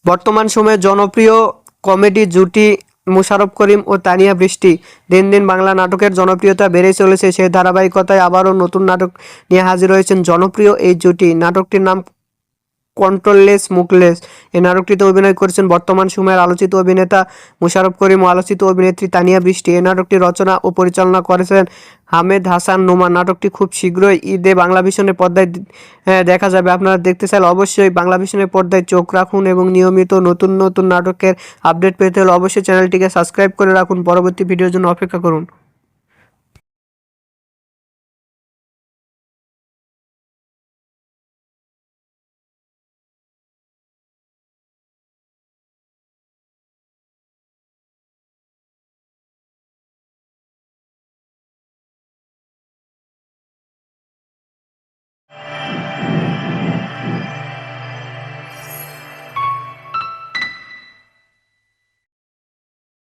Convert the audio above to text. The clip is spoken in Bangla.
বর্তমান সময়ে জনপ্রিয় কমেডি জুটি মোশাররফ করিম ও তানিয়া বৃষ্টি। দিন দিন বাংলা নাটকের জনপ্রিয়তা বেড়েই চলেছে। সেই ধারাবাহিকতায় আবারও নতুন নাটক নিয়ে হাজির হয়েছেন জনপ্রিয় এই জুটি। নাটকটির নাম কন্ট্রোললেস মুখলেস। এই নাটকটিতে অভিনয় করেছেন বর্তমান সময়ের আলোচিত অভিনেতা মোশাররফ করিম ও আলোচিত অভিনেত্রী তানিয়া বৃষ্টি। এই নাটকটি রচনা ও পরিচালনা করেছেন হামেদ হাসান নোমান। নাটকটি খুব শীঘ্রই ঈদে বাংলা ভিশনের পর্দায় দেখা যাবে। আপনারা দেখতে চাইলে অবশ্যই বাংলা ভিশনের পর্দায় চোখ রাখুন এবং নিয়মিত নতুন নতুন নাটকের আপডেট পেতে হলে অবশ্যই চ্যানেলটিকে সাবস্ক্রাইব করে রাখুন। পরবর্তী ভিডিওর জন্য অপেক্ষা করুন।